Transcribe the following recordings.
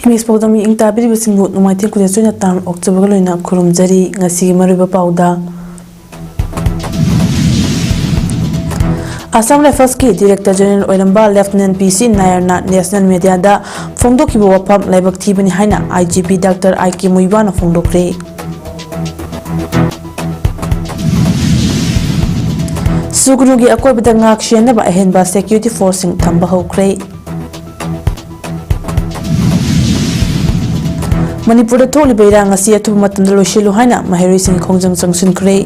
Miss PAODAM ing tabi bisingbu numaiti kudesu na tam October loina kurum jari ngasi mariba pauda. Assam Rifles ki Director General Oilamba Lieutenant PC Nayarna National Media da fongdok kibu wapam laibak thibani haina IGP Dr. IK Muibana fongdokre. Sugunugi akoy bida ngak siya ba ahenba security forcing thamba hokre. Manipur da tholi beira ngasi atu matanda loishilu haina maheri sing khongjang changsun kre.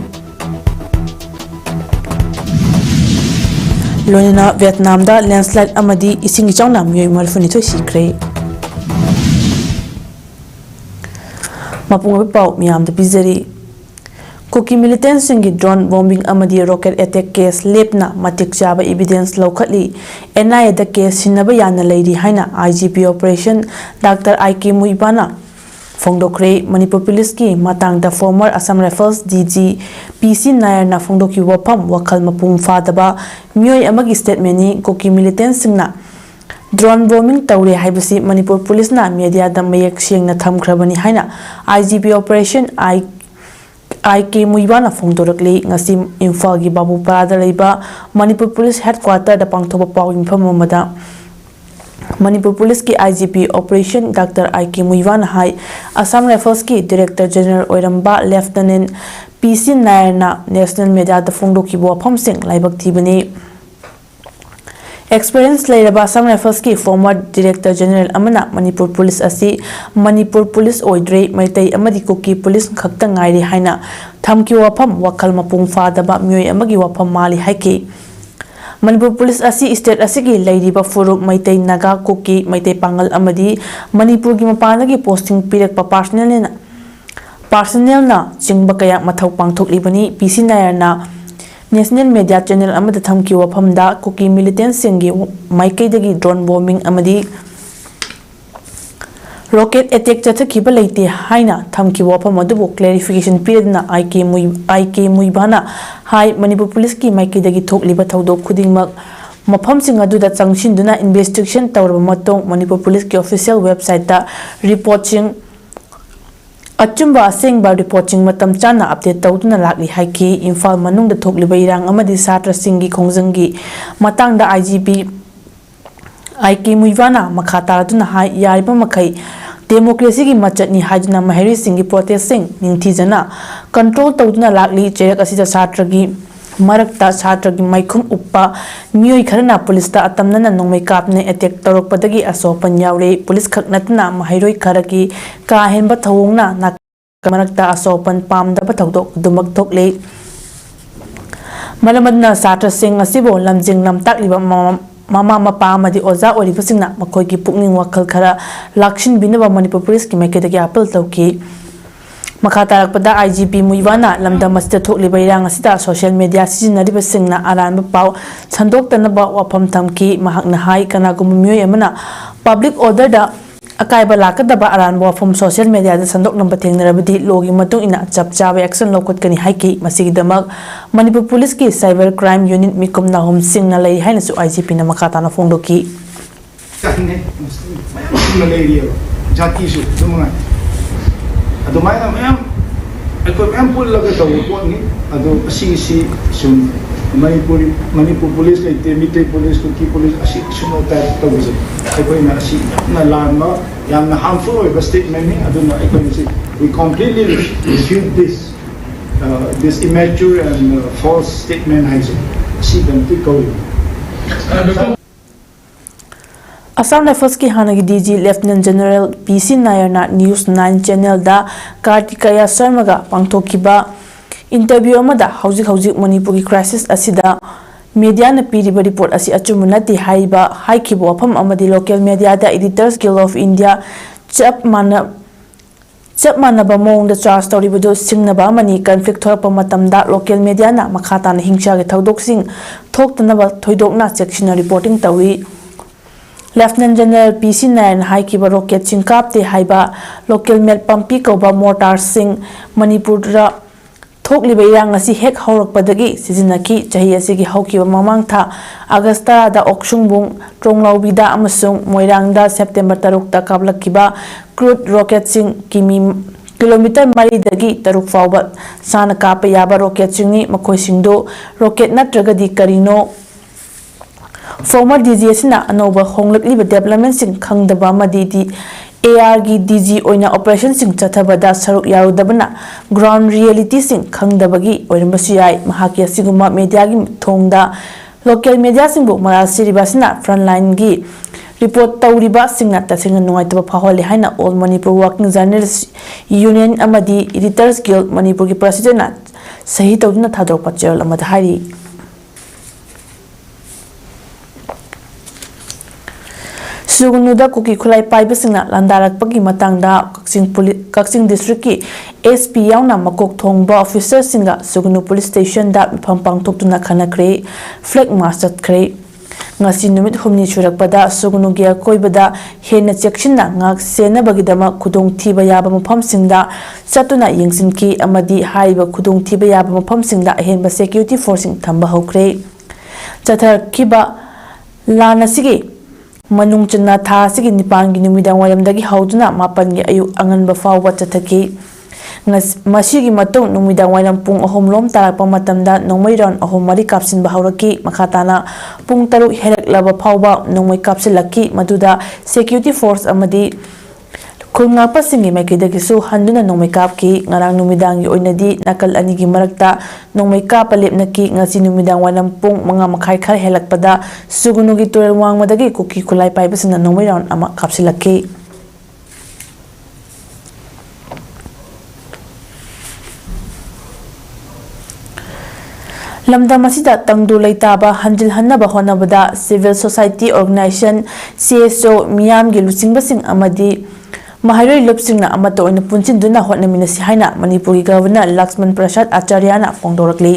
Loina Vietnam da landslide amadi ising changna myoi marfuni thoi sikre. Mapunga pau miyam da bizari. Cookie militants singi drone bombing amadi rocket attack case lepna matik chaba evidence lokhatli NIA da case sinaba yana leidi haina IGP operation Dr. IK Muibana Fongdokre Manipur Police ki matang da former Assam Rifles DG PC Nayarna Fongdoki wapam wakal mapum fadaba myoi amagi statement ni Cookie militants singna drone bombing tawre haibasi Manipur Police na media da mayak singna thamkhrabani haina IGP operation IK Muibana Fongdorakli ngasi Imphal gi Babupada leiba Manipur Police Headquarter da pangthoba paw infam amada Manipur Police ki IGP Operation Dr. IK Muibana hai Assam Rifles ki Director General Oiramba Lieutenant PC Nayarna National Media da Fongdoki bo pham sing laibak thibani Experience lairaba Assam Rifles ki former Director General amana Manipur Police asi Manipur Police oidre maitai amadi Cookie Police khakta ngairi haina thamki wafam wakal mapung fadaba myoi amagi wafam mali haiki Manipur Police asi state asigi lairiba furu maitai naga Cookie maitai pangal amadi Manipur gi mapanagi posting pirak pa personnel na chingba kaya mathau pangthok libani PC Nayarna National Media Channel amada thamki wafam da Cookie militants singi maikai dagi drone bombing amadi rocket attack chathakiba leite haina thamki wafam adubu clarification period na IK Muibana hai Manipur Police ki maikai dagi thokliba thodok khudingmak mafam sing aduda changshinduna investigation tawraba matong Manipur Police ki official website da reporting Achumba asengba reporting matam chana update tawduna lakli haiki Imphal manung da thokliba irang amadi satra singi khongjangi matang da IGP IK Muibana makhata aduna hai yariba makai democracy ki machatni hajna maheri singi protesting ningthijana control tawduna lakli cherak asida satra gi marakta satra gi maikhum uppa myoi kharana police ta atamna nongmai kapne attack torokpadagi asopan yaure police khaknatna mahiroi kharaki ka henba thawongna na marakta asopan pamdaba thodok dumak thokle malamadna satra sing asibo lamjing namtakliba mama mapa amadi oza oribasingna makoi ki pukning wakhal khara lakshin binaba Manipur Police ki maikadagi appeal tawki Makatarakpada IGP Muibana lamda masjid thokliba irang asida social media sizinariba singna aranba paw sandoktanaba wafam thamki mahakna hai kanagum myoi amana public order da akaiba lakadaba aranba wafam social media da sandok namba thengnarabadi logi matung ina chapchaba action lokotkani haiki masigidamak Manipur Police ki cyber crime unit mikum nahum singna lei haina su IGP na makatana fongdoki Adumai na mayam, ako mayam pun laga tahu pun ni, ado asi sum Manipur Police kay Military Police, Cookie Police asi sumo tahu sih. Ako ina asi na lama yang na harmful or statement ni, ado na ako ni we completely refute this immature and false statement hai sih. Asi ganti kau. Assam Rifles ki hanagi DG Lieutenant General PC Nayarna News 9 channel da Kartikaya Sharmaga pangthokiba interview amada hauzik Manipur ki crisis asida media na piriba report asi achumunati haiba haikibo afam amadi local media da Editors Guild of India chap manaba mong da charge tawribudu singnaba mani conflict thorpa matamda local media na makhata na hingcha ge thodok sing thoktanaba thoidokna section reporting tawi Lieutenant General PC Nayarna haikiba rocket chingkapte haiba local mel pampi koba mortar sing Manipur ꯊꯣꯛꯂꯤꯕ ꯏꯔꯥꯡ ꯑꯁꯤ ꯍꯦꯛ ꯍꯧꯔꯛꯄꯗꯒꯤ ꯁꯤꯖꯤꯟꯅꯈꯤ꯫ ꯆꯍꯤ ꯑꯁꯤꯒꯤ ꯍꯧꯈꯤꯕ ꯃꯃꯥꯡ ꯊꯥ ꯑꯒꯁ꯭ꯠ 10ꯗ ꯑꯣꯛꯁꯨꯡꯕꯨꯡ, ꯇ꯭ꯔꯣꯡꯂꯥꯎꯕꯤꯗ ꯑꯃꯁꯨꯡ ꯃꯣꯏꯔꯥꯡꯗ ꯁꯦꯞꯇꯦꯝꯕꯔ 6ꯇ ꯀꯥꯞꯂꯛꯈꯤꯕ ꯀ꯭ꯔꯨꯗ ꯔꯣꯀꯦꯠꯁꯤꯡ ꯀꯤꯂꯣꯃꯤꯇꯔ 4ꯗꯒꯤ 6 ꯐꯥꯎꯕ ꯁꯥꯡꯅ ꯀꯥꯞꯄ ꯌꯥꯕ ꯔꯣꯀꯦꯠꯁꯤꯡꯅꯤ꯫ ꯃꯈꯣꯏꯁꯤꯡꯗꯨ ꯔꯣꯀꯦꯠ ꯅꯠꯇ꯭ꯔꯒꯗꯤ ꯀꯔꯤꯅꯣ? ꯐꯣꯔꯃꯔ ꯗꯤꯖꯤ ꯑꯁꯤꯅ ꯑꯅꯧꯕ ꯍꯣꯡꯂꯛꯂꯤꯕ ꯗꯤꯕꯦꯂꯞꯃꯦꯟꯠꯁꯤꯡ ꯈꯪꯗꯕ ꯑꯃꯗꯤ ARꯒꯤ ꯗꯤꯖꯤ ꯑꯣꯏꯅ ꯑꯣꯄꯔꯦꯁꯟꯁꯤꯡ ꯆꯠꯊꯕꯗ ꯁꯔꯨꯛ ꯌꯥꯔꯨꯗꯕꯅ ꯒ꯭ꯔꯥꯎꯟꯗ ꯔꯤꯌꯦꯂꯤꯇꯤꯁꯤꯡ ꯈꯪꯗꯕꯒꯤ ꯑꯣꯏꯔꯝꯕꯁꯨ ꯌꯥꯏ꯫ ꯃꯍꯥꯛꯀꯤ ꯑꯁꯤꯒꯨꯝꯕ ꯃꯤꯗꯤꯌꯥꯒꯤ ꯊꯣꯡꯗ ꯂꯣꯀꯦꯜ ꯃꯤꯗꯤꯌꯥꯁꯤꯡꯕꯨ ꯃꯔꯥꯜ ꯁꯤꯔꯤꯕ ꯑꯁꯤꯅ ꯐ꯭ꯔꯟꯠꯂꯥꯏꯟꯒꯤ ꯔꯤꯄꯣꯔꯠ ꯇꯧꯔꯤꯕꯁꯤꯡꯅ ꯇꯁꯦꯡꯅ ꯅꯨꯡꯉꯥꯏꯇꯕ ꯐꯥꯎꯍꯜꯂꯤ ꯍꯥꯏꯅ ꯑꯣꯜ ꯃꯅꯤꯄꯨꯔ ꯋꯥꯔꯀꯤꯡ ꯖꯔꯅꯦꯂꯤꯁꯠ ꯌꯨꯅꯤꯌꯟ ꯑꯃꯗꯤ ꯏꯗꯤꯇꯔꯁ ꯒꯤꯜꯗ ꯃꯅꯤꯄꯨꯔꯒꯤ ꯄ꯭ꯔꯁꯤꯗꯦꯟꯠꯅ ꯁꯍꯤ ꯇꯧꯗꯨꯅ ꯊꯥꯗꯣꯔꯛꯄ ꯆꯦꯔꯣꯜ ꯑꯃꯗ ꯍꯥꯏꯔꯤ꯫ ꯁꯨꯒꯨꯅꯨꯗ ꯀꯨꯀꯤ ꯈꯨꯠꯂꯥꯏ ꯄꯥꯏꯕꯁꯤꯡꯅ ꯂꯥꯟꯗꯥꯔꯛꯄꯒꯤ ꯃꯇꯥꯡꯗ ꯀꯛꯆꯤꯡ ꯗꯤꯁꯇ꯭ꯔꯤꯛꯀꯤ SP ꯌꯥꯎꯅ ꯃꯀꯣꯛ ꯊꯣꯡꯕ ꯑꯣꯐꯤꯁꯔꯁꯤꯡꯒ ꯁꯨꯒꯨꯅꯨ ꯄꯨꯂꯤꯁ ꯁ꯭ꯇꯦꯁꯟꯗ ꯃꯤꯐꯝ ꯄꯥꯡꯊꯣꯛꯇꯨꯅ ꯈꯟꯅꯈ꯭ꯔꯦ꯫ ꯐ꯭ꯂꯦꯒ ꯃꯥꯔꯆ ꯆꯠꯈ꯭ꯔꯦ꯫ ꯉꯁꯤ ꯅꯨꯃꯤꯠ 4ꯅꯤ ꯁꯨꯔꯛꯄꯗ ꯁꯨꯒꯨꯅꯨꯒꯤ ꯑꯀꯣꯏꯕꯗ ꯍꯦꯟꯅ ꯆꯦꯛꯁꯤꯟꯅ ꯉꯥꯛ-ꯁꯦꯟꯅꯕꯒꯤꯗꯃꯛ ꯈꯨꯗꯣꯡꯊꯤꯕ ꯌꯥꯕ ꯃꯐꯝꯁꯤꯡꯗ ꯆꯠꯇꯨꯅ ꯌꯦꯡꯁꯤꯟꯈꯤ ꯑꯃꯗꯤ ꯍꯥꯏꯔꯤꯕ ꯈꯨꯗꯣꯡꯊꯤꯕ ꯌꯥꯕ ꯃꯐꯝꯁꯤꯡꯗ ꯑꯍꯦꯟꯕ ꯁꯦꯀ꯭ꯌꯨꯔꯤꯇꯤ ꯐꯣꯔꯁꯁꯤꯡ ꯊꯝꯕ ꯍꯧꯈ꯭ꯔꯦ꯫ ꯆꯠꯊꯔꯛꯈꯤꯕ ꯂꯥꯟ ꯑꯁꯤꯒꯤ ꯃꯅꯨꯡ ꯆꯟꯅ ꯊꯥ ꯑꯁꯤꯒꯤ 9ꯒꯤ ꯅꯨꯃꯤꯗꯥꯡꯋꯥꯏꯔꯝꯗꯒꯤ ꯍꯧꯗꯨꯅ 10ꯒꯤ ꯑꯌꯨꯛ ꯑꯉꯟꯕ ꯐꯥꯎꯕ ꯆꯠꯊꯈꯤ꯫ ꯃꯁꯤꯒꯤ ꯃꯇꯨꯡ ꯅꯨꯃꯤꯗꯥꯡꯋꯥꯏꯔꯝ ꯄꯨꯡ 3 ꯂꯣꯝ ꯇꯥꯔꯛꯄ ꯃꯇꯝꯗ ꯅꯣꯡꯃꯩ ꯔꯥꯎꯟꯗ 3-4 ꯀꯥꯞꯁꯤꯟꯕ ꯍꯧꯔꯛꯈꯤ꯫ ꯃꯈꯥ ꯇꯥꯅ ꯄꯨꯡ 6 ꯍꯦꯜꯂꯛꯂꯕ ꯐꯥꯎꯕ ꯅꯣꯡꯃꯩ ꯀꯥꯞꯁꯤꯜꯂꯛꯈꯤ꯫ ꯃꯗꯨꯗ ꯁꯦꯀ꯭ꯌꯨꯔꯤꯇꯤ ꯐꯣꯔꯁ ꯑꯃꯗꯤ ꯈꯨꯜꯉꯥꯛꯄꯁꯤꯡꯒꯤ ꯃꯥꯏꯀꯩꯗꯒꯤꯁꯨ ꯍꯟꯗꯨꯅ ꯅꯣꯡꯃꯩ ꯀꯥꯞꯈꯤ꯫ ꯉꯔꯥꯡ ꯅꯨꯃꯤꯗꯥꯡꯒꯤ ꯑꯣꯏꯅꯗꯤ ꯅꯥꯀꯜ ꯑꯅꯤꯒꯤ ꯃꯔꯛꯇ ꯅꯣꯡꯃꯩ ꯀꯥꯞꯄ ꯂꯦꯞꯅꯈꯤ꯫ ꯉꯁꯤ ꯅꯨꯃꯤꯗꯥꯡꯋꯥꯏꯔꯝ ꯄꯨꯡ 5:30 ꯈꯔ ꯍꯦꯜꯂꯛꯄꯗ ꯁꯨꯒꯨꯅꯨꯒꯤ ꯇꯨꯔꯦꯜ ꯋꯥꯡꯃꯗꯒꯤ ꯀꯨꯀꯤ ꯈꯨꯠꯂꯥꯏ ꯄꯥꯏꯕꯁꯤꯡꯅ ꯅꯣꯡꯃꯩ ꯔꯥꯎꯟꯗ ꯑꯃ ꯀꯥꯞꯁꯤꯜꯂꯛꯈꯤ꯫ ꯂꯝꯗꯝ ꯑꯁꯤꯗ ꯇꯪꯗꯨ ꯂꯩꯇꯥꯕ ꯍꯟꯖꯤꯜꯍꯟꯅꯕ ꯍꯣꯠꯅꯕꯗ ꯁꯤꯚꯤꯜ ꯁꯣꯁꯥꯏꯇꯤ ꯑꯣꯔꯒꯅꯥꯏꯖꯦꯁꯟ, CSO, ꯃꯤꯌꯥꯝꯒꯤ ꯂꯨꯆꯤꯡꯕꯁꯤꯡ ꯑꯃꯗꯤ ꯃꯍꯩꯔꯣꯏ ꯂꯨꯞꯁꯤꯡꯅ ꯑꯃꯠꯇ ꯑꯣꯏꯅ ꯄꯨꯟꯁꯤꯟꯗꯨꯅ ꯍꯣꯠꯅꯃꯤꯟꯅꯁꯤ ꯍꯥꯏꯅ ꯃꯅꯤꯄꯨꯔꯒꯤ ꯒꯚꯔꯅꯔ ꯂꯛꯁꯃꯟ ꯄ꯭ꯔꯁꯥꯗ ꯑꯥꯆꯥꯔꯌꯥꯅ ꯐꯣꯡꯗꯣꯔꯛꯂꯤ꯫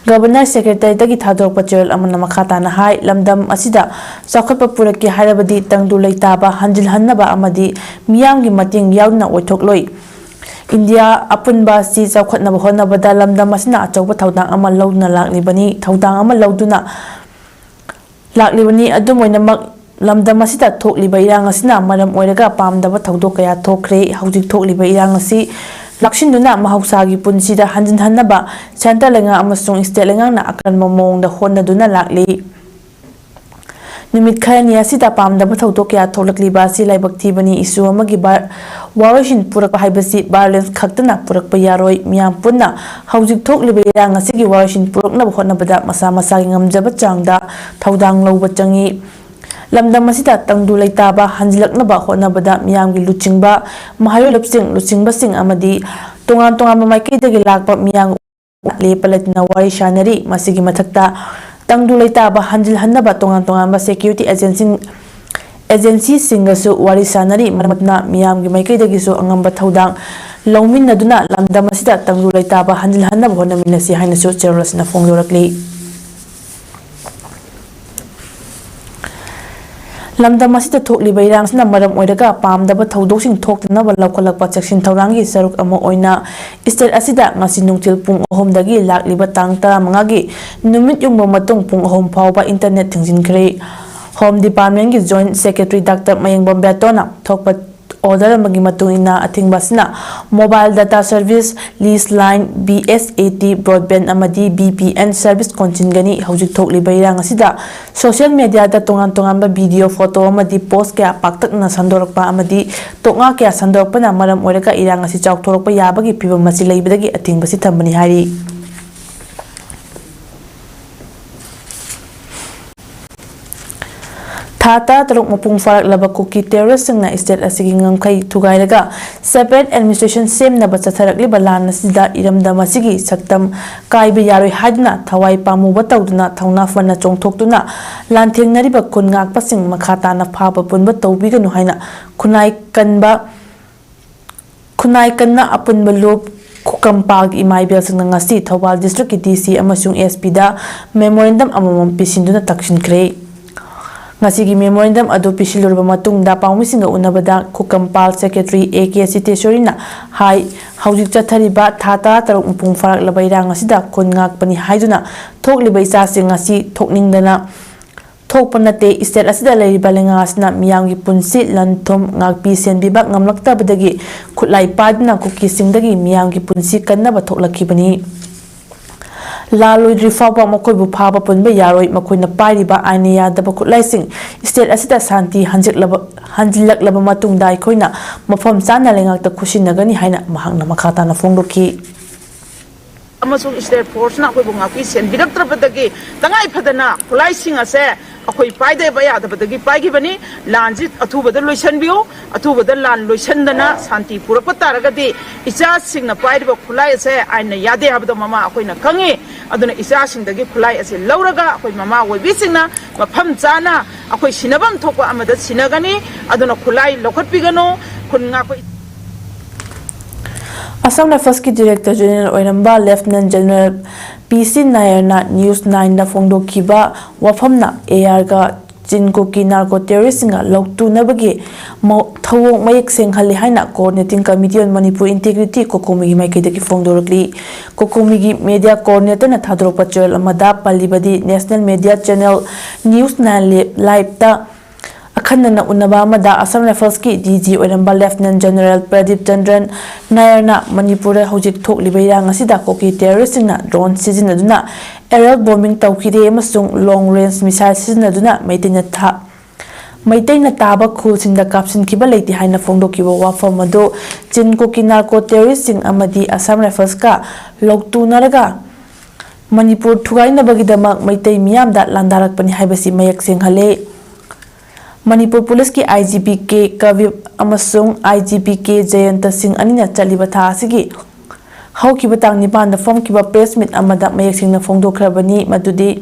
ꯒꯚꯔꯅꯔ ꯁꯦꯀ꯭ꯔꯦꯇꯔꯤꯌꯦꯠꯇꯒꯤ ꯊꯥꯗꯣꯔꯛꯄ ꯆꯦꯔꯣꯜ ꯑꯃꯅ ꯃꯈꯥ ꯇꯥꯅ ꯍꯥꯏ ꯂꯝꯗꯝ ꯑꯁꯤꯗ ꯆꯥꯎꯈꯠꯄ ꯄꯨꯔꯛꯀꯦ ꯍꯥꯏꯔꯕꯗꯤ ꯇꯪꯗꯨ ꯂꯩꯇꯥꯕ ꯍꯟꯖꯤꯜꯍꯟꯅꯕ ꯑꯃꯗꯤ ꯃꯤꯌꯥꯝꯒꯤ ꯃꯇꯦꯡ ꯌꯥꯎꯗꯅ ꯑꯣꯏꯊꯣꯛꯂꯣꯏ꯫ ꯏꯟꯗꯤꯌꯥ ꯑꯄꯨꯟꯕ ꯑꯁꯤ ꯆꯥꯎꯈꯠꯅꯕ ꯍꯣꯠꯅꯕꯗ ꯂꯝꯗꯝ ꯑꯁꯤꯅ ꯑꯆꯧꯕ ꯊꯧꯗꯥꯡ ꯑꯃ ꯂꯧꯗꯨꯅ ꯂꯥꯛꯂꯤꯕꯅꯤ꯫ ꯑꯗꯨꯝ ꯑꯣꯏꯅꯃꯛ ꯂꯝꯗꯝ ꯑꯁꯤꯗ ꯊꯣꯛꯂꯤꯕ ꯏꯔꯥꯡ ꯑꯁꯤꯅ ꯃꯔꯝ ꯑꯣꯏꯔꯒ ꯄꯥꯝꯗꯕ ꯊꯧꯗꯣꯛ ꯀꯌꯥ ꯊꯣꯛꯈ꯭ꯔꯦ꯫ ꯍꯧꯖꯤꯛ ꯊꯣꯛꯂꯤꯕ ꯏꯔꯥꯡ ꯑꯁꯤ ꯂꯥꯛꯁꯤꯟꯗꯨꯅ ꯃꯍꯧꯁꯥꯒꯤ ꯄꯨꯟꯁꯤꯗ ꯍꯟꯖꯤꯟꯍꯟꯅꯕ ꯁꯦꯟꯇꯔ ꯂꯩꯉꯥꯛ ꯑꯃꯁꯨꯡ ꯁ꯭ꯇꯦꯠ ꯂꯩꯉꯥꯛꯅ ꯑꯀꯟꯕ ꯃꯑꯣꯡꯗ ꯍꯣꯠꯅꯗꯨꯅ ꯂꯥꯛꯂꯤ꯫ ꯅꯨꯃꯤꯠ ꯈꯔꯅꯤ ꯑꯁꯤꯗ ꯄꯥꯝꯗꯕ ꯊꯧꯗꯣꯛ ꯀꯌꯥ ꯊꯣꯛꯂꯛꯂꯤꯕ ꯑꯁꯤ ꯂꯥꯏꯕꯛ ꯊꯤꯕꯅꯤ꯫ ꯏꯁꯨ ꯑꯃꯒꯤ ꯋꯥꯔꯣꯏꯁꯤꯟ ꯄꯨꯔꯛꯄ ꯍꯥꯏꯕꯁꯤ ꯚꯥꯏꯑꯣꯂꯦꯟꯁ ꯈꯛꯇꯅ ꯄꯨꯔꯛꯄ ꯌꯥꯔꯣꯏ꯫ ꯃꯤꯌꯥꯝ ꯄꯨꯟꯅ ꯍꯧꯖꯤꯛ ꯊꯣꯛꯂꯤꯕ ꯏꯔꯥꯡ ꯑꯁꯤꯒꯤ ꯋꯥꯔꯣꯏꯁꯤꯟ ꯄꯨꯔꯛꯅꯕ ꯍꯣꯠꯅꯕꯗ ꯃꯁꯥ ꯃꯁꯥꯒꯤ ꯉꯝꯖꯕ ꯆꯥꯡꯗ ꯊꯧꯗꯥꯡ ꯂꯧꯕ ꯆꯪꯏ꯫ ꯂꯝꯗꯝ ꯑꯁꯤꯗ ꯇꯪꯗꯨ ꯂꯩꯇꯥꯕ ꯍꯟꯖꯤꯜꯂꯛꯅꯕ ꯍꯣꯠꯅꯕꯗ ꯃꯤꯌꯥꯝꯒꯤ ꯂꯨꯆꯤꯡꯕ, ꯃꯍꯩꯔꯣꯏ ꯂꯨꯆꯤꯡꯕꯁꯤꯡ ꯑꯃꯗꯤ ꯇꯣꯉꯥꯟ ꯇꯣꯉꯥꯟꯕ ꯃꯥꯏꯀꯩꯗꯒꯤ ꯂꯥꯛꯄ ꯃꯤꯌꯥꯝ ꯂꯦꯞꯄ ꯂꯩꯇꯅ ꯋꯥꯔꯤ ꯁꯥꯅꯔꯤ꯫ ꯃꯁꯤꯒꯤ ꯃꯊꯛꯇ ꯇꯪꯗꯨ ꯂꯩꯇꯥꯕ ꯍꯟꯖꯤꯜꯍꯟꯅꯕ ꯇꯣꯉꯥꯟ ꯇꯣꯉꯥꯟꯕ ꯁꯦꯀ꯭ꯌꯨꯔꯤꯇꯤ ꯑꯦꯖꯦꯟꯁꯤꯁꯤꯡꯒꯁꯨ ꯋꯥꯔꯤ ꯁꯥꯅꯔꯤ꯫ ꯃꯔꯝ ꯑꯗꯨꯅ ꯃꯤꯌꯥꯝꯒꯤ ꯃꯥꯏꯀꯩꯗꯒꯤꯁꯨ ꯑꯉꯝꯕ ꯊꯧꯗꯥꯡ ꯂꯧꯃꯤꯟꯅꯗꯨꯅ ꯂꯝꯗꯝ ꯑꯁꯤꯗ ꯇꯪꯗꯨ ꯂꯩꯇꯥꯕ ꯍꯟꯖꯤꯜꯍꯟꯅꯕ ꯍꯣꯠꯅꯃꯤꯟꯅꯁꯤ ꯍꯥꯏꯅꯁꯨ ꯆꯦꯔꯣꯜ ꯑꯁꯤꯅ ꯐꯣꯡꯗꯣꯔꯛꯂꯤ꯫ ꯂꯝꯗꯝ ꯑꯁꯤꯗ ꯊꯣꯛꯂꯤꯕ ꯏꯔꯥꯡ ꯑꯁꯤꯅ ꯃꯔꯝ ꯑꯣꯏꯔꯒ ꯄꯥꯝꯗꯕ ꯊꯧꯗꯣꯛꯁꯤꯡ ꯊꯣꯛꯇꯅꯕ ꯂꯧꯈꯠꯂꯛꯄ ꯆꯦꯛꯁꯤꯟ ꯊꯧꯔꯥꯡꯒꯤ ꯁꯔꯨꯛ ꯑꯃ ꯑꯣꯏꯅ ꯁ꯭ꯇꯦꯠ ꯑꯁꯤꯗ ꯉꯁꯤ ꯅꯨꯡꯊꯤꯜ ꯄꯨꯡ 3ꯗꯒꯤ ꯂꯥꯛꯂꯤꯕ ꯇꯥꯡ 15ꯒꯤ ꯅꯨꯃꯤꯠ ꯌꯨꯡꯕ ꯃꯇꯨꯡ ꯄꯨꯡ 3 ꯐꯥꯎꯕ ꯏꯟꯇꯔꯅꯦꯠ ꯊꯤꯡꯖꯤꯟꯈ꯭ꯔꯦ꯫ ꯍꯣꯝ ꯗꯤꯄꯥꯔꯠꯃꯦꯟꯠꯀꯤ ꯖꯣꯏꯟꯠ ꯁꯦꯀ꯭ꯔꯦꯇꯔꯤ ꯗꯥꯛꯇꯔ ꯃꯌꯦꯡꯕꯝ ꯕꯦꯇꯣꯅ ꯊꯣꯛꯄ ꯑꯣꯔꯗꯔ ꯑꯃꯒꯤ ꯃꯇꯨꯡ ꯏꯟꯅ ꯑꯊꯤꯡꯕ ꯑꯁꯤꯅ mobile data service, lease line, BSAT broadband ꯑꯃꯗꯤ VPN ꯁꯔꯚꯤꯁ ꯀꯣꯟꯁꯤꯟꯒꯅꯤ꯫ ꯍꯧꯖꯤꯛ ꯊꯣꯛꯂꯤꯕ ꯏꯔꯥꯡ ꯑꯁꯤꯗ ꯁꯣꯁꯤꯌꯦꯜ ꯃꯤꯗꯤꯌꯥꯗ ꯇꯣꯉꯥꯟ ꯇꯣꯉꯥꯟꯕ ꯚꯤꯗꯤꯑꯣ, ꯐꯣꯇꯣ ꯑꯃꯗꯤ ꯄꯣꯁꯠ ꯀꯌꯥ ꯄꯥꯛꯇꯛꯅꯅ ꯁꯟꯗꯣꯔꯛꯄ ꯑꯃꯗꯤ ꯇꯣꯛꯉꯥ ꯀꯌꯥ ꯁꯟꯗꯣꯔꯛꯄꯅ ꯃꯔꯝ ꯑꯣꯏꯔꯒ ꯏꯔꯥꯡ ꯑꯁꯤ ꯆꯥꯎꯊꯣꯔꯛꯄ ꯌꯥꯕꯒꯤ ꯐꯤꯚꯝ ꯑꯁꯤ ꯂꯩꯕꯗꯒꯤ ꯑꯊꯤꯡꯕ ꯑꯁꯤ ꯊꯝꯕꯅꯤ ꯍꯥꯏꯔꯤ꯫ ꯊꯥ 13 ꯃꯄꯨꯡ ꯐꯥꯔꯛꯂꯕ ꯀꯨꯀꯤ ꯇꯦꯔꯣꯔꯤꯁꯠꯁꯤꯡꯅ ꯁ꯭ꯇꯦꯠ ꯑꯁꯤꯒꯤ ꯉꯝꯈꯩ ꯊꯨꯒꯥꯏꯔꯒ ꯁꯦꯄꯔꯦꯠ ꯑꯦꯗꯃꯤꯅꯤꯁꯇ꯭ꯔꯦꯁꯟ ꯁꯦꯝꯅꯕ ꯆꯠꯊꯔꯛꯂꯤꯕ ꯂꯥꯟ ꯑꯁꯤꯗ ꯏꯔꯝꯗꯝ ꯑꯁꯤꯒꯤ ꯁꯛꯇꯝ ꯀꯥꯏꯕ ꯌꯥꯔꯣꯏ ꯍꯥꯏꯗꯨꯅ ꯊꯋꯥꯏ ꯄꯥꯝꯃꯨꯕ ꯇꯧꯗꯨꯅ ꯊꯧꯅꯥ ꯐꯅ ꯆꯣꯡꯊꯣꯛꯇꯨꯅ ꯂꯥꯟꯊꯦꯡꯅꯔꯤꯕ ꯈꯨꯟ ꯉꯥꯛꯄꯁꯤꯡ ꯃꯈꯥ ꯇꯥꯅ ꯐꯥꯕ ꯄꯨꯟꯕ ꯇꯧꯕꯤꯒꯅꯨ ꯍꯥꯏꯅ ꯈꯨꯟꯅꯥꯏ ꯀꯟꯅ ꯑꯄꯨꯟꯕ ꯂꯨꯞ ꯈꯨꯀꯝꯄꯥꯜꯒꯤ ꯏꯃꯥ ꯏꯕꯦꯜꯁꯤꯡꯅ ꯉꯁꯤ ꯊꯧꯕꯥꯜ ꯗꯤꯁꯇ꯭ꯔꯤꯛꯀꯤ DC ꯑꯃꯁꯨꯡ SPꯗ ꯃꯦꯃꯣꯔꯦꯟꯗꯝ ꯑꯃꯃꯝ ꯄꯤꯁꯤꯟꯗꯨꯅ ꯇꯛꯁꯤꯟꯈ꯭ꯔꯦ꯫ Ngasigi memorandum adu pisilurba matungda paumisiga unabada Kukampal Secretary AK Siteshwarina hai haujik chathariba thata taruk mpung farak labairang asida khongak pani haiduna thokliba isasing asi thokningdana thokpanate state asida leiriba lengasna miyamgi punsi lanthom ngakpi senbibak ngamlaktabadagi khutlai padna kukisingdagi miyamgi punsi kannaba thoklakibani Laloi Rifawa Mokoibu Paba Punba Yaroi Makoina Pariba Ainia Dabakulaising State Asita Santi Hanjilak Laba Matung Dai Koina Mafam Sana Lengak the Kushinagani Haina Mahangna Makata na Fondoki Amasung State Force na Koibu Ngaki and Bidaptrapataki Tangai Padana Kulaising Ase Akoi Paide Baya the Pataki Pagibani Lanjit Atuba the Lucian View Atuba the Lan Luciandana Santi Purapataragadi Isa Sing the Pide of Kulai say I Yade have the Mama Akoina Kangi Aduna Isa Sing the Gipulai as a Lauraga Akoi Mama will Visina Mapam Zana Akoi Sinabam Toka Amada Sinagani Aduna Kulai Lokat Pigano Kunako Assam Rifles ki Director General Oiramba Lieutenant General PC Nayarna News 9 da Fongdokiba Wafamna AR ga Jinkoki Narco Terrorist nga Loktu Nabagi Thawong Mayek Seng Hali Haina Coordinating Committee on Manipur Integrity Kokomigi Maikidaki Fongdoragli Kokomigi Media Coordinator na Thadro Pachol Amada Palibadi National Media Channel News 9 Live ta Akhanna unaba amada Assam Rifles ki DG Oiramba Lieutenant General Pradip Chandran Nayarna Manipur hojik thokliba irang asida koki terrorist na drone sizinaduna aerial bombing tawkhide amasung long range missile sizinaduna maitaina taba khulsingda kapsin kiba leiti haina fongdokiba wafam adu jinkoki narco terrorist sing amadi Assam Rifles ka loktu naraga Manipur thugainabagidamak maitai miyamda landarakpani haibasi mayak senghale Manipur Police ki IGP ke Kavip amasung IGP ke Jayanta Singh anina chaliba tha asigi haukiba tang nipan da form kiba press meet amada mayak singna fongdokhrabani madudi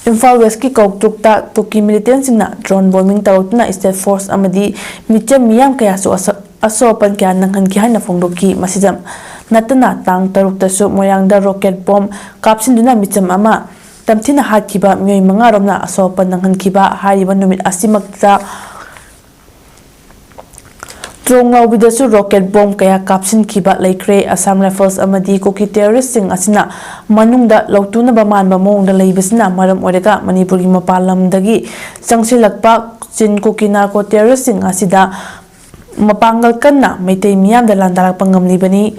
Imphal West ki Koktukta Toki militant singna drone bombing tarotna State Force amadi micham miyam kaya su asopan kya nanghan ki haina fongdoki masidam natana tang tarukta su moyangda rocket bomb kapsinduna micham ama Tamthina Hakiba Myoy Mangaromna Asopan Nanghankiba Hariba Numit Asimakta Tronga Widasu rocket bomb kaya kapsin kiba laikre Assam Rifles amadi koki terrorist sing asina manungda lautuna baman bamong da laibasina maram orega Manipur gi mapalam dagi sangsilakpa chin koki narco terrorist sing asida mapangal kanna maitei miyam da landarak pangamlibani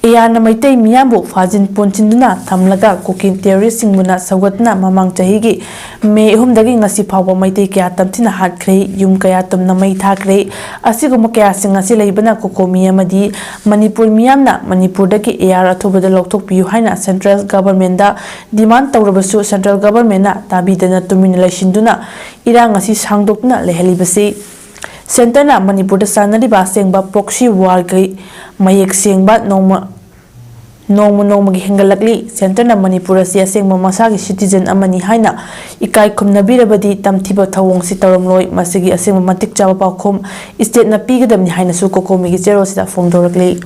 Iyana maitai miyambu fajin ponchinduna thamlaga kokin terrorist singmuna sagatna mamang chahigi me humdagi ngasi phawba maitai kya tamthina hatkre yum kaya tumna mai thakre asiguma kya singasi leibana kokomi amadi Manipur miyamna Manipurdagi AR athubada lokthok piu haina central government da demand tawrabasu central government na tabidana tumina laishinduna irang asi sangdokna lehelibasi Center na Manipur da sanariba sengba proxy war gai mayek sengba nongma gi hengalakli Center na Manipur asia sengma masagi citizen amani haina ikai khumnabirabadi tamthiba thawong si taramloi masigi asengma matik chaba pakhom state na pigadamni haina su kokomi gi zero sida fongdorakli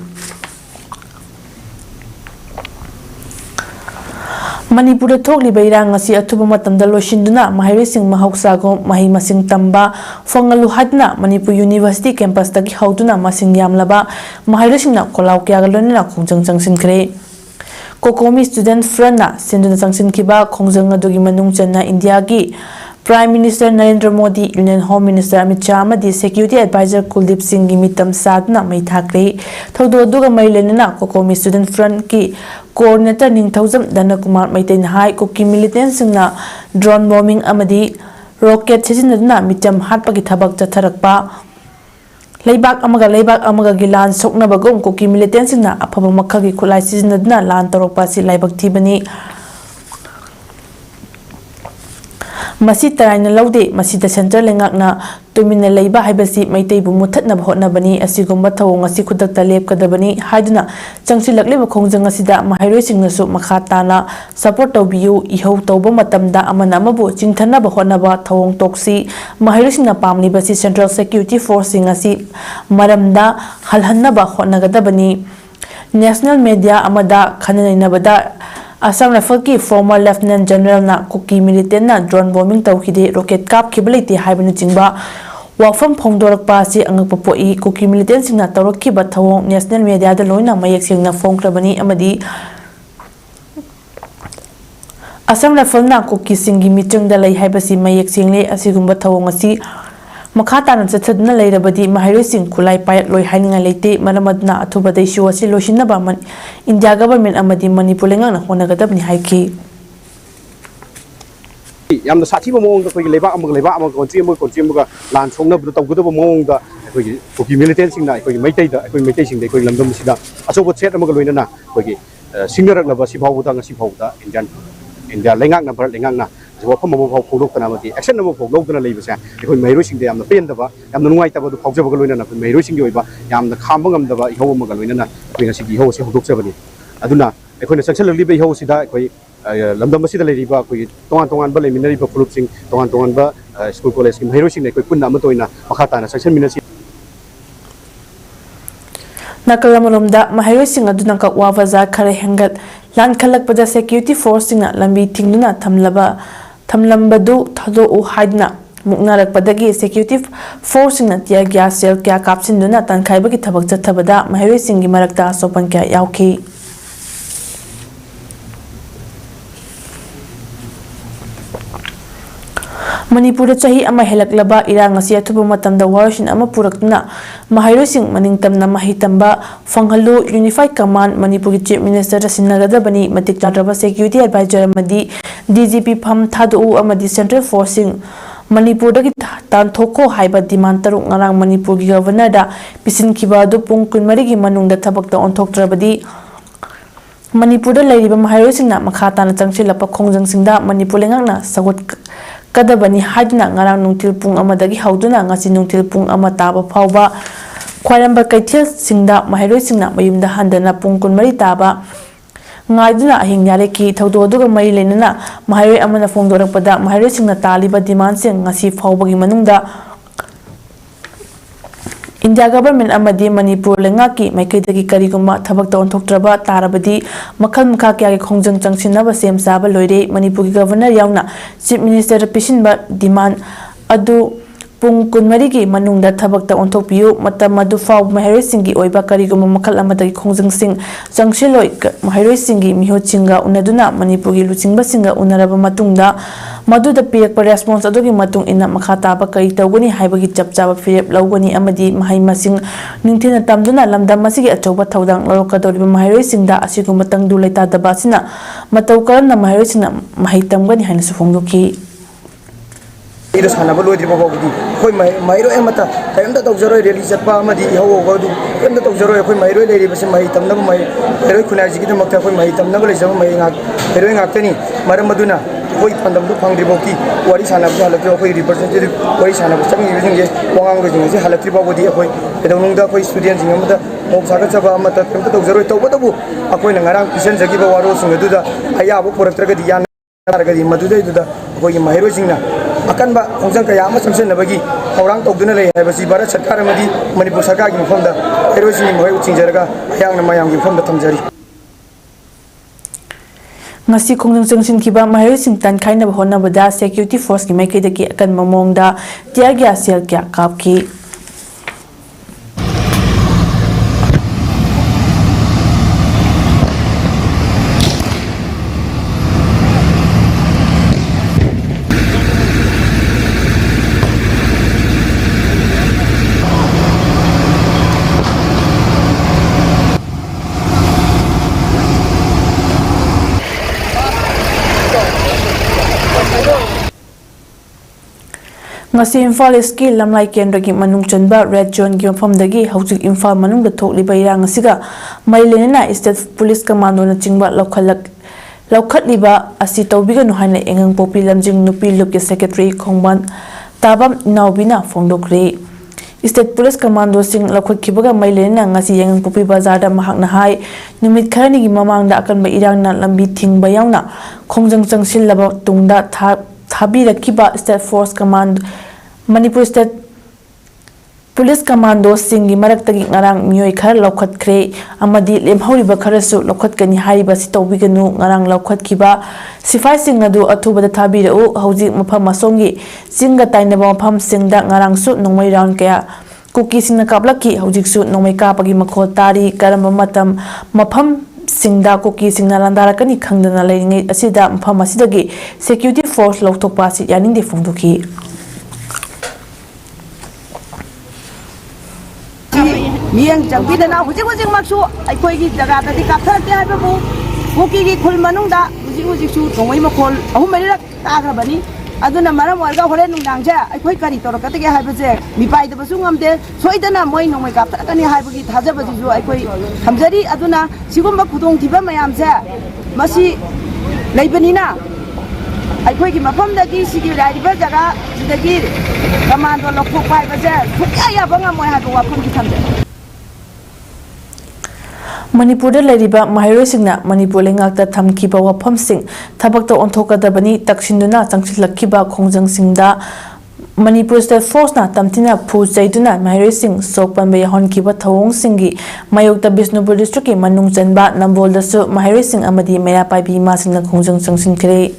Manipur thokliba irang asi athuba matamda loishinduna mahairi sing mahausa go mahi masing tamba fongalu hadna Manipur University campus dagi hauduna masing yamlaba mahairi singna kolau kya galona khongjang jangsin kre Kokomi student front na sinduna jangsin kiba khongjang adugi manung channa India gi Prime Minister Narendra Modi, Union Home Minister Amit Shah amadi Security Advisor Kuldeep Singh gi mitam sadna mai thakre thodo duga mailenna Kokomi student front ki coordinator Ningthaujam Dana Kumar Maitain Hai Koki militant singna drone bombing amadi rocket sizinaduna mitam hatpagi thabak chatharakpa leibak amaga gilan soknabagom Koki militant singna afaba makhagi khulai sizinaduna lan torokpa si laibak thibani Masi taraina laude masida central lengakna tumina leiba haibasi maitai bu muthatna hotnabani asigumba thawong asi khudakta lepkadabani haiduna changsilakleba khongjang asida mahairoi singnasu makhatana support tawbiu ihau tawba matamda amana amabu chingthanaba hotnaba thawong toksi mahairoi singna pamlibasi central security force singasi maramda halhannaba hotnagadabani national media amada khananainabada Assam Rifle ki former Lieutenant General na Kuki militant na drone bombing tawhide rocket kap kibaliti haibana jingba wafam phongdorak pa si angak popoi Kuki militant singna tawrak ki bathawong national media da loina mayak singna phongkrabani amadi Assam Rifle na Kuki singi mitung da lai haibasi mayak single asigumba thawong asi Makata na chathadna leirabadi mahairoi sing khulai payat loi hainga leite maramadna athuba daishu asi loishinna ba man India government amadi Manipur lenga na honagadabni haiki yamna sathi ba mong da koi leba amag country amag lan songna bu tawgudaba mong da koi Kuki militant sing na koi maitai sing da koi lamdam sida asobo set amag loina na koi singrak na ba si phawuda ngasi phawuda India lengak na par lengak na wafam mo phawdok na mati action na mo phawdok na leibasa koi mairoi sing da yamna pen da ba yamna nungai ta ba du phawjaba ga loina na koi mairoi sing yoiba yamna khamba ngam da ba iho mo ga loina na koi ngasi gi ho se hudok sabani aduna koi na saksal li ba iho sida koi lamdam sida leiriba koi tongan ba leminari ba group sing tongan ba school college ki mairoi sing koi punna ma toina makhata na saksal minasi Nakalamulumda mahairoi sing aduna ka wawaza khare hengat lan khalak pada security force sing na lambi thingduna thamlambadu thado u haidna muknarak padagi security force sing na tia gas sel kya kapsinduna tankhaiba ki thabak chathabada mahairoi sing gi marakta sopan kya yauki Manipur chahi ama helaklaba irang asi athuba matamda waroshin ama purakna mahairoi sing maningtamna mahitamba fanghalu unified command Manipur chief minister sinagadabani matik chadraba security advisor amadi DGP pham thadu amadi central forcing Manipur dagi tanthoko haiba demand taruk ngarang Manipur gi governor da pisin khiba du pung kunmari gi manungda thabakta onthoktrabadi Manipur da leiriba mahairoi singna makhata na changchilapa khongjang singda Manipur lengakna sagot kadabani haidna ngarang nungtil pung amadagi hauduna ngasi nungtil pung ama taba phawba khwairamba kaithel singda mahairoi singna mayumda handana pung kunmari taba ngaiduna ahing yare ki thaudo duga mai lenana mahairoi amana phongdorakpada mahairoi singna taliba demand sing ngasi phawbagi manungda India government amadi Manipur lengaki maikaidagi kariguma thabakta onthoktraba tarabadi makhal makha kya ge khongjang changsinaba sem saba loire Manipur governor yauna chief minister pisinba demand adu pung kunmari gi manungda thabakta onthokpiu matam madu faw mahairoi singi oiba kariguma makhal amadagi khongjang sing changsiloi mahairoi singi miho chinga unaduna Manipur gi luchingba singa unaraba matungda Maduda piyak pa response adogi matung ina makhataba kari tawgani haibagi chapchaba firep lawgani amadi mahai masing ningthina tamduna lamdam masigi achoba thaudang lorokadoriba mahairoi singda asiguma tangdu leita daba sina mataw karamna mahairoi singna mahai tamgani haina sufongdoki Ida sana baloi di bawah budi, koi mairo emata, kaya anda tahu jaroi reli cepat amadi hawa kau anda tahu jaroi koi mairo reli basi mai tamna mairo kunai jiki tu makta koi mai tamna boleh sama mai ngak tani, maram maduna, koi pandam tu pang di bawah ki, wari sana basi halat koi representative, wari sana basi kami ini je, wangang basi je halat di bawah budi koi, eda nungda koi student jinga mata, mau sahaja coba amata, kaya tahu jaroi tahu betul, aku ini ngarang pisen jaki bawah waro sungai tu dah, ayah aku korak terkadi yang terkadi madu itu dah, koi mairo jinga. Akan ba khongjang kaya ama chamsenabagi haurang tawduna lei haibasi Bharat Sarkar amadi Manipur Sarkar gi mafamda heroisini mohai uchingjaraga hayang na mayam gi mafamda thamjari ngasi khongjang changsin kiba mahairoi sing tan khaina honabada security force gi maikaidagi akan mamongda tiar gya sel kya kapki ngasi Imphal East lamlai kendra gi manung chanba red zone gi mafamdagi haujuk Imphal manung da thokliba irang asiga mailenena state police commando na chingba laukhatliba asi tawbiga no haina engang popi lamjing nupi lup ke secretary khongban tabam naubina phongdokre state police commando sing laukhatkibaga mailenena ngasi engang popi bazar da mahak na hai numit kharani gi mamang da akan ba irang na lambi thingba yauna khongjang changsil laba tungda thabi rakiba state force command Manipur state police कमांडोसिंगी मरक्तगी ngarang mioi khar laukhatre amadi lemhoriba kharasu laukhtkani hariba si tawbiganu ngarang laukhtkhiba sifai sing adu athubada thabirau hauji mafam masongi singa tainaba mafam singda ngarang su nongmai round kaya kuki singna kaplaki hauji su nongmai kapagi makhol tari karamba matam mafam singda kuki singna landarakani khangdana leiringai asida mafam asidagi security force lauthokpa si yaning de phongdokhi मियंग जंगीदना हुजिक हुजिक मक्सु अखोइगी जगाददि काथरते हाइबबु कुकीगी खुल मनुंगदा हुजिक हुजिकसु थोंगै मखोल अहु मरिरक ताग्रबनी अदुना मरम वर्गा होरे नुंदांगजे अखोइ करि तोरकतगे हाइबजे मिपाइदबसु ngamde सोइदना मोइ नोंमै काथरकनि हाइबगी थाजबजिसु अखोइ थमजरी अदुना सिगुम्बा खुदोंग थिबा मयामजे मसी लेबनिना अखोइगी मफमदगी सिगी राइबा जगा जिदगी कमांडो लखोक पाइबजे फुक्या याबा ngamoi हाइबो वाफमगी थमजे Manipur leriba mahiroisingna Manipur lengakta thamkiba wafamsing thabakta onthokadabani takshinduna changchilakkiba khongjangsinda Manipur State Force na tamtina phu chaiduna mahiroising sokpanba yahonkiba thawongsingi mayokta Bishnupur district ki manung chanba namboldasu mahiroising amadi mayapaibi masingna khongjang changsinkhre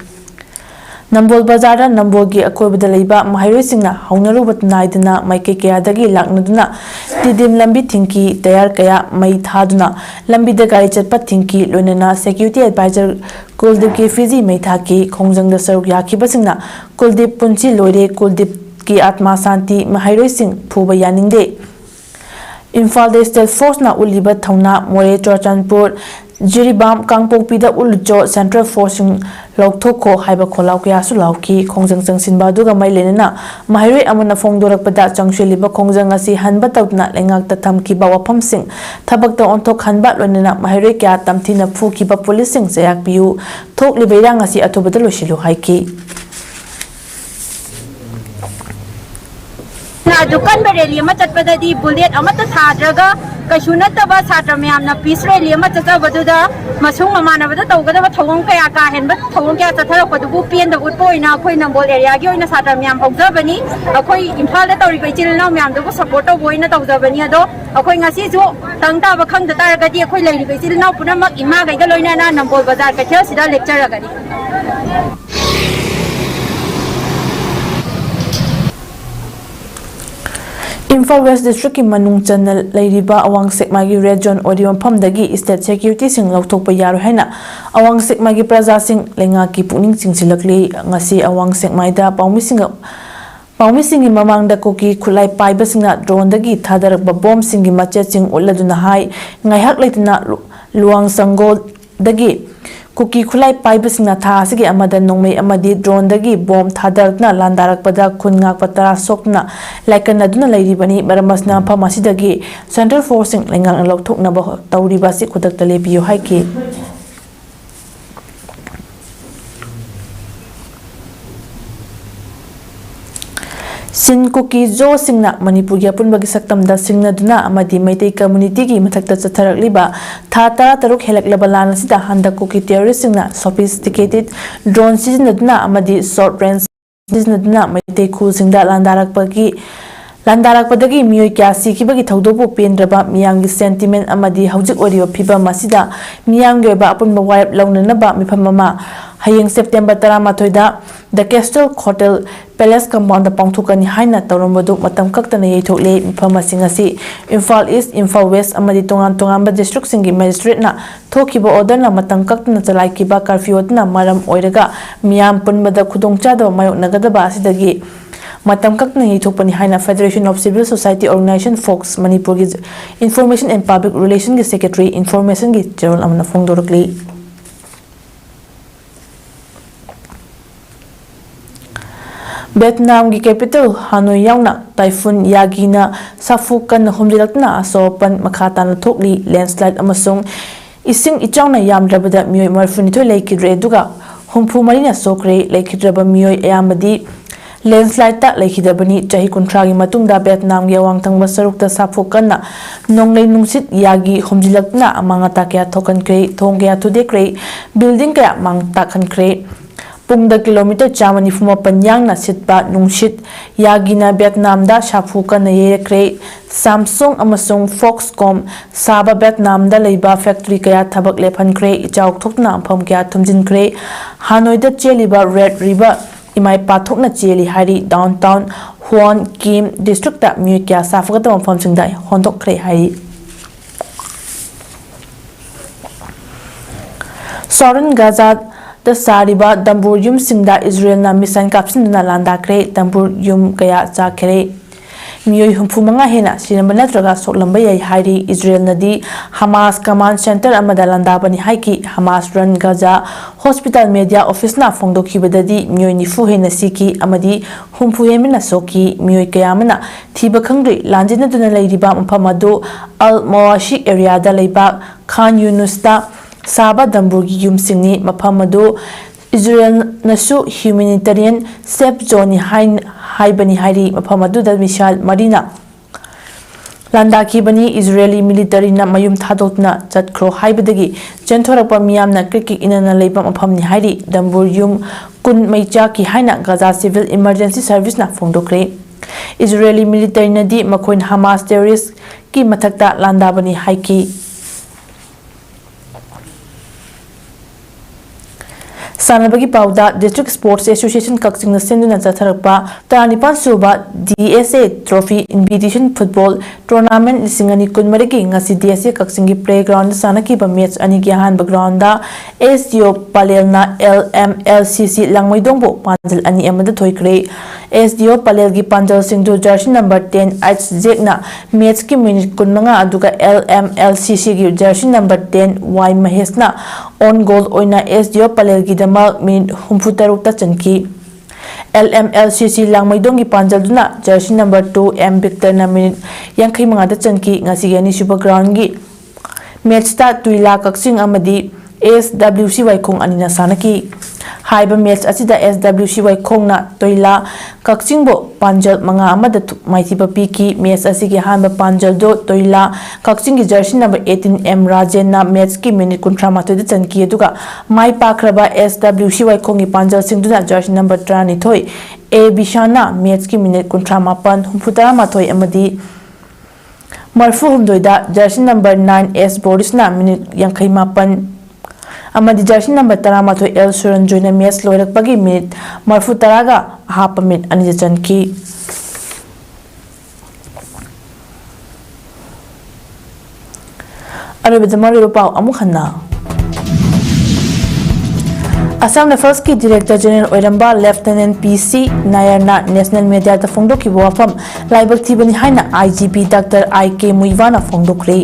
Nambol Bazara Nambolgi akoibada leiba mahiroisingna haunarubat naiduna maike kayadagi laknaduna tidim lambi thinki tayar kaya mai thaduna lambi da gari chatpa thinki loinana security advisor Kuldip ki Fiji mai thaki khongjangda saruk yakibasingna Kuldip punchi loire Kuldip ki atma santi mahiroising phuba yaningde Imphal State Force na uliba thauna More Churchanpur Jiribam Kangpokpida uljo Central Force Lauthoko haiba kholau kya su lauki khongjang changsinba duga mai lenena mahiroi amana phongdorakpada changshiliba khongjang asi hanba tawna lengakta thamkiba wafamsing thabakta onthok hanba lonena mahiroi kya tamthina phukiba policing sayak piu thokli beirang asi athubada losilu haiki दुकान rally चटपदी bullet थाद्रगा कई नतब छात्र ma'am piece rally चतबद ममानबद तौगदब थौं क्या का हेब थौं क्या चथरपू पेंद उत्पना अखोई Nambol area की छात्र मैम हौजबनी अखोई इम्फाल तौरीब इचिल इनाउ मैम सपोर्ट तौब तौजबनी अदो अखोई तंग ताब खंग तारगदी अखोई लेरिब इचिल इनाउ पुनमक इमागैगा लोइनना नंबोल बाजार कैथेल लेक्चरगनी Imphal West District ki manung channel leiriba awang sekmagi red zone audio phamdagi state security sing lauthokpa yaru haina awang sekmagi praja sing lenga ki puning chingsilakli ngasi awang sekmaida paumisingi mamangda koki khulai paiba singna drone dagi thadarakba bomb singi mache ching uladuna hai ngaihak leitna luang sangol dagi Kuki khulai paiba singna tha asigi amada nongmei amadi drone dagi bomb thadarakna landarakpada khungak patara sokna laikana duna leiribani baramasna pharmacy dagi Central Force lengang lokthokna ba tawriba si khudakta lebiyo haiki Sin Kuki Jo Singna Manipur gi apunbagi saktamda singna duna amadi Meitei community gi mathakta chatharakliba tha tara taruk helaklaba lan asida handa Kuki terrorist singna sophisticated drone sizinaduna amadi short range sizinaduna Meitei khu singda landarakpadagi mioi kya sikibagi thaudobu pendraba miyamgi sentiment amadi haujik oriba phiba masida miyamgi ba apunba warap launanaba miphamama hayeng September 13 da The Castle Hotel Palace Compound pangthukani haina tawrambadu matam kaktana yeithokle miphamasing asi Imphal East Imphal West amadi tongan district singi magistrate na thokiba order na matam kaktana chalaikiba curfew na maram oiraga miyam punbada khudongchada mayoknagadaba asidagi matam kaktana yeithokpani haina Federation of Civil Society Organization FOCS Manipur gi Information and Public Relations gi Secretary Information gi General amna phongdorakli Vietnam ki capital Hanoi yauna typhoon Yagina safukan humjilakna asopan makhatan thokli landslide amasung ising ichangna yamdrabada mioi marfuni thoi leikidre duga humpu marina sokre leikidraba mioi ayamadi landslide ta leikidabani chahi kuntra gi matungda Vietnam gi awangthangba sarukta safukanna nonglei nungsit yagi humjilakna amanga takya thokan kre thongya thude kre building kya mang takhan kre ꯄꯨꯡꯗ kilometre 194 ꯌꯥꯡꯅ ꯁꯤꯠꯄ ꯅꯨꯡꯁꯤꯠ ꯌꯥꯒꯤꯅ ꯚꯤꯌꯦꯠꯅꯥꯝꯗ ꯁꯥꯐꯨ ꯀꯟꯅ ꯌꯩꯔꯛꯈ꯭ꯔꯦ꯫ Samsung ꯑꯃꯁꯨꯡ ꯐꯣꯛꯁꯀꯣꯝ ꯁꯥꯕ ꯚꯤꯌꯦꯠꯅꯥꯝꯗ ꯂꯩꯕ factory ꯀꯌꯥ ꯊꯕꯛ ꯂꯦꯞꯍꯟꯈ꯭ꯔꯦ꯫ ꯏꯆꯥꯎ ꯊꯣꯛꯇꯨꯅ ꯃꯐꯝ ꯀꯌꯥ ꯊꯨꯝꯖꯤꯟꯈ꯭ꯔꯦ꯫ ꯍꯥꯅꯣꯏꯗ ꯆꯦꯜꯂꯤꯕ ꯔꯦꯗ ꯔꯤꯚꯔ ꯏꯃꯥꯏ ꯄꯥꯊꯣꯛꯅ ꯆꯦꯜꯂꯤ ꯍꯥꯏꯔꯤ꯫ ꯗꯥꯎꯟꯇꯥꯎꯟ ꯍꯨꯋꯣꯟ ꯀꯤꯝ ꯗꯤꯁꯇ꯭ꯔꯤꯛꯇ ꯃꯤꯑꯣꯏ ꯀꯌꯥ ꯁꯥꯐꯒꯠꯇꯕ ꯃꯐꯝꯁꯤꯡꯗ ꯍꯣꯟꯗꯣꯛꯈ꯭ꯔꯦ ꯍꯥꯏꯔꯤ꯫ ꯁꯥꯎꯔꯟ ꯒꯥꯖꯥꯗ ꯁꯥꯔꯤꯕ ꯗꯝꯕꯨꯔ ꯌꯨꯝꯁꯤꯡꯗ ꯏꯖꯔꯦꯜꯅ ꯃꯤꯁꯥꯏꯜ ꯀꯥꯞꯁꯤꯟꯗꯨꯅ ꯂꯥꯟꯗꯥꯈ꯭ꯔꯦ꯫ ꯗꯝꯕꯨꯔ ꯌꯨꯝꯀꯌꯥ ꯆꯥꯈ꯭ꯔꯦ꯫ ꯃꯤꯑꯣꯏ 65 ꯍꯦꯟꯅ ꯁꯤꯔꯝꯕ ꯅꯠꯇ꯭ꯔꯒ ꯁꯣꯛꯂꯝꯕ ꯌꯥꯏ ꯍꯥꯏꯔꯤ꯫ ꯏꯖꯔꯦꯜꯅꯗꯤ ꯍꯃꯥꯁ ꯀꯃꯥꯟꯗ ꯁꯦꯟꯇꯔ ꯑꯃꯗ ꯂꯥꯟꯗꯥꯕꯅꯤ ꯍꯥꯏꯈꯤ꯫ ꯍꯃꯥꯁ ꯔꯟ ꯒꯥꯖꯥ ꯍꯣꯁꯄꯤꯇꯥꯜ ꯃꯦꯗꯤꯌꯥ ꯑꯣꯐꯤꯁꯅ ꯐꯣꯡꯗꯣꯛꯈꯤꯕꯗꯗꯤ ꯃꯤꯑꯣꯏ 90 ꯍꯦꯟꯅ ꯁꯤꯈꯤ ꯑꯃꯗꯤ 60 ꯍꯦꯟꯕꯅ ꯁꯣꯛꯈꯤ꯫ ꯃꯤꯑꯣꯏ ꯀꯌꯥ ꯑꯃꯅ ꯊꯤꯕ ꯈꯪꯗ꯭ꯔꯤ꯫ ꯂꯥꯟꯖꯤꯟꯅꯗꯨꯅ ꯂꯩꯔꯤꯕ ꯃꯐꯝ ꯑꯗꯨ ꯑꯜ ꯃꯋꯥꯁꯤ ꯑꯦꯔꯤꯌꯥꯗ ꯂꯩꯕ ꯈꯥꯟ ꯌꯨꯅꯨꯁꯇ ꯁꯥꯕ ꯗꯝꯕꯨꯔꯒꯤ ꯌꯨꯝꯁꯤꯡꯅꯤ꯫ ꯃꯐꯝ ꯑꯗꯨ ꯏꯖꯔꯦꯜꯅꯁꯨ ꯍ꯭ꯌꯨꯃꯦꯅꯤꯇꯔꯤꯌꯟ ꯁꯦꯐ ꯖꯣꯟꯅꯤ ꯍꯥꯏꯕꯅꯤ ꯍꯥꯏꯔꯤ꯫ ꯃꯐꯝ ꯑꯗꯨꯗ ꯃꯤꯁꯥꯏꯜ 4ꯅ ꯂꯥꯟꯗꯥꯈꯤꯕꯅꯤ꯫ ꯏꯖꯔꯦꯂꯤ ꯃꯤꯂꯤꯇꯔꯤꯅ ꯃꯌꯨꯝ ꯊꯥꯗꯣꯛꯇꯨꯅ ꯆꯠꯈ꯭ꯔꯣ ꯍꯥꯏꯕꯗꯒꯤ ꯆꯦꯟꯊꯣꯔꯛꯄ ꯃꯤꯌꯥꯝꯅ ꯀ꯭ꯔꯤꯛ ꯏꯅꯅ ꯂꯩꯕ ꯃꯐꯝꯅꯤ ꯍꯥꯏꯔꯤ꯫ ꯗꯝꯕꯨꯔ ꯌꯨꯝ 10 ꯃꯩ ꯆꯥꯛꯈꯤ ꯍꯥꯏꯅ ꯒꯥꯖꯥ ꯁꯤꯚꯤꯜ ꯏꯃꯔꯖꯦꯟꯁꯤ ꯁꯔꯚꯤꯁꯅ ꯐꯣꯡꯗꯣꯛꯈ꯭ꯔꯦ꯫ ꯏꯖꯔꯦꯂꯤ ꯃꯤꯂꯤꯇꯔꯤꯅꯗꯤ ꯃꯈꯣꯏꯅ ꯍꯃꯥꯁ ꯇꯦꯔꯣꯔꯤꯁ꯭टꯀꯤ ꯃꯊꯛꯇ ꯂꯥꯟꯗꯥꯕꯅꯤ ꯍꯥꯏꯈꯤ꯫ ꯁꯥꯟꯅꯕꯒꯤ ꯄꯥꯎꯗ ꯗꯤꯁꯇ꯭ꯔꯤꯛ ꯁ꯭ꯄꯣꯔꯠꯁ ꯑꯦꯁꯣꯁꯤꯌꯦꯁꯟ ꯀꯛꯆꯤꯡꯅ ꯁꯤꯟꯗꯨꯅ ꯆꯠꯊꯔꯛꯄ 19 ꯁꯨꯕ DSA trophy invitation football tournament 2023ꯒꯤ ꯉꯁꯤ DSA ꯀꯛꯆꯤꯡꯒꯤ ꯄ꯭ꯂꯦꯒ꯭ꯔꯥꯎꯟꯗ ꯁꯥꯟꯅꯈꯤꯕ ꯃꯦꯆ ꯑꯅꯤꯒꯤ ꯑꯍꯥꯟꯕ ꯒ꯭ꯔꯥꯎꯟꯗ SDO ꯄꯂꯦꯜꯅ LMLCC ꯂꯥꯡꯃꯩꯗꯣꯡꯕꯨ ꯄꯥꯟꯖꯜ 2-1ꯗ ꯊꯣꯏꯈ꯭ꯔꯦ꯫ SDO ꯄꯂꯦꯜꯒꯤ ꯄꯥꯟꯖꯜꯁꯤꯡꯗꯨ ꯖꯔꯁꯤ ꯅꯝꯕꯔ 10 H ꯖꯦꯛꯅ ꯃꯦꯆꯀꯤ ꯃꯤꯅꯤꯠ 15 ꯑꯗꯨꯒ LMLCCꯒꯤ ꯖꯔꯁꯤ ꯅꯝꯕर 10 Y ꯃꯍꯦꯁꯅ ꯑꯣꯟ ꯒꯣꯜ ꯑꯣꯏꯅ SDO ꯄꯂꯦꯜꯒꯤꯗꯃꯛ ꯃꯤꯅꯤꯠ 63ꯇ ꯆꯟꯈꯤ꯫ LMLCC ꯂꯥꯡꯃꯩꯗꯣꯡꯒꯤ ꯄꯥꯟꯖꯜꯗꯨꯅ ꯖꯔꯁꯤ ꯅꯝꯕꯔ 2 M ꯚꯤꯛꯇꯔꯅ ꯃꯤꯅꯤꯠ 55ꯗ ꯆꯟꯈꯤ꯫ ꯉꯁꯤꯒꯤ ꯑꯅꯤꯁꯨꯕ ꯒ꯭ꯔꯥꯎꯟꯒꯤ ꯃꯦꯆꯇ ꯇꯨꯏꯂꯥ ꯀꯛꯆꯤꯡ ꯑꯃꯗꯤ SWC ꯋꯥꯏꯈꯣꯡ ꯑꯅꯤꯅ ꯁꯥꯟꯅꯈꯤ꯫ ꯍꯥꯏꯕ ꯃꯦꯆ ꯑꯁꯤꯗ SWC ꯋꯥꯏꯈꯣꯡꯅ ꯇꯣꯏꯂꯥ ꯀꯛꯆꯤꯡꯕꯨ ꯄꯥꯟꯖꯜ 5-1ꯗ ꯃꯥꯏꯊꯤꯕ ꯄꯤꯈꯤ꯫ ꯃꯦꯆ ꯑꯁꯤꯒꯤ ꯑꯍꯥꯟꯕ ꯄꯥꯟꯖꯜꯗꯨ ꯇꯣꯏꯂꯥ ꯀꯛꯆꯤꯡꯒꯤ ꯖꯔꯁꯤ ꯅꯝꯕꯔ 18 M ꯔꯥꯖꯦꯟꯅ ꯃꯦꯆꯀꯤ ꯃꯤꯅꯤꯠ 38ꯗ ꯆꯟꯈꯤ ꯑꯗꯨꯒ ꯃꯥꯏ ꯄꯥꯛꯈ꯭ꯔꯕ SWC ꯋꯥꯏꯈꯣꯡꯒꯤ ꯄꯥꯟꯖꯜꯁꯤꯡꯗꯨꯅ ꯖꯔꯁꯤ ꯅꯝꯕꯔ 12 A ꯕꯤꯁꯥꯟꯅ ꯃꯦꯆꯀꯤ ꯃꯤꯅꯤꯠ 38, 13 ꯑꯃꯗꯤ 34ꯗ ꯖꯔꯁꯤ ꯅꯝꯕꯔ 9 S ꯕꯣꯔꯤꯁꯅ ꯃꯤꯅꯤꯠ 58 ꯑꯃꯗꯤ ꯖꯔꯁꯤ ꯅꯝꯕꯔ 13 L ꯁꯨꯔꯟꯖꯣꯏꯅ ꯃꯦꯆ ꯂꯣꯏꯔꯛꯄꯒꯤ ꯃꯤꯅꯤꯠ 40ꯒ ꯑꯍꯥꯞꯄ ꯃꯤꯅꯤꯠ 2ꯗ ꯆꯟꯈꯤ꯫ ꯑꯔꯣꯏꯕꯗ ꯃꯔꯨꯑꯣꯏꯕ ꯄꯥꯎ ꯑꯃꯨꯛ ꯍꯟꯅ ꯑꯁꯥꯝ ꯔꯥꯏꯐꯜꯁꯀꯤ ꯗꯤꯔꯦꯛꯇꯔ ꯖꯦꯅꯔꯦꯜ ꯑꯣꯏꯔꯝꯕ ꯂꯦꯐꯇꯦꯅꯦꯟꯠ PC ꯅꯥꯌꯔꯅ ꯅꯦꯁꯅꯦꯜ ꯃꯤꯗꯤꯌꯥꯗ ꯐꯣꯡꯗꯣꯛꯈꯤꯕ ꯋꯥꯐꯝ ꯂꯥꯏꯕꯛ ꯊꯤꯕꯅꯤ ꯍꯥꯏꯅ IGP ꯗꯥꯛꯇꯔ I.K. ꯃꯨꯏꯋꯥꯅ ꯐꯣꯡꯗꯣꯛꯈ꯭ꯔꯦ꯫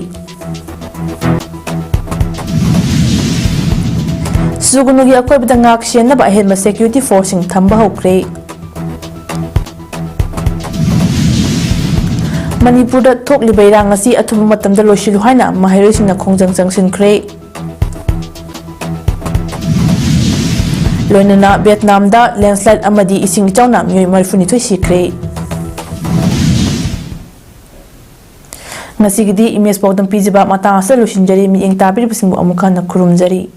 ꯁꯨꯒꯨꯅꯨꯒꯤ ꯑꯀꯣꯏꯕꯗ ꯉꯥꯛ ꯁꯦꯟꯅꯕ ꯑꯍꯦꯟꯕ ꯁꯦꯀ꯭ꯌꯨꯔꯤꯇꯤ ꯐꯣꯔꯁꯁꯤꯡ ꯊꯝꯕ ꯍꯧꯈ꯭ꯔꯦ꯫ ꯃꯅꯤꯄꯨꯔꯗ ꯊꯣꯛꯂꯤꯕ ꯏꯔꯥꯡ ꯑꯁꯤ ꯑꯊꯨꯕ ꯃꯇꯝꯗ ꯂꯣꯏꯁꯤꯜꯂꯨ ꯍꯥꯏꯅ ꯃꯍꯩꯔꯣꯏꯁꯤꯡꯅ ꯈꯣꯡꯖꯪ ꯆꯪꯁꯤꯟꯈ꯭ꯔꯦ꯫ ꯂꯣꯏꯅꯅ ꯚꯤꯌꯦꯠꯅꯥꯝꯗ ꯂꯦꯟꯁ꯭ꯂꯥꯏꯗ ꯑꯃꯗꯤ ꯏꯁꯤꯡ ꯏꯆꯥꯎꯅ ꯃꯤꯑꯣꯏ 32 ꯁꯤꯈ꯭ꯔꯦ꯫ ꯉꯁꯤꯒꯤꯗꯤ ꯏꯃꯦꯖ ꯄꯥꯎꯗꯝ ꯄꯤꯖꯕ ꯃꯇꯥꯡ ꯑꯁꯤꯗ ꯂꯣꯏꯁꯤꯟꯖꯔꯤ꯫ ꯃꯤꯠꯌꯦꯡ ꯇꯥꯕꯤꯔꯤꯕꯁꯤꯡꯕꯨ ꯑꯃꯨꯛ ꯍꯟꯅ ꯈꯨꯔꯨꯝꯖꯔꯤ꯫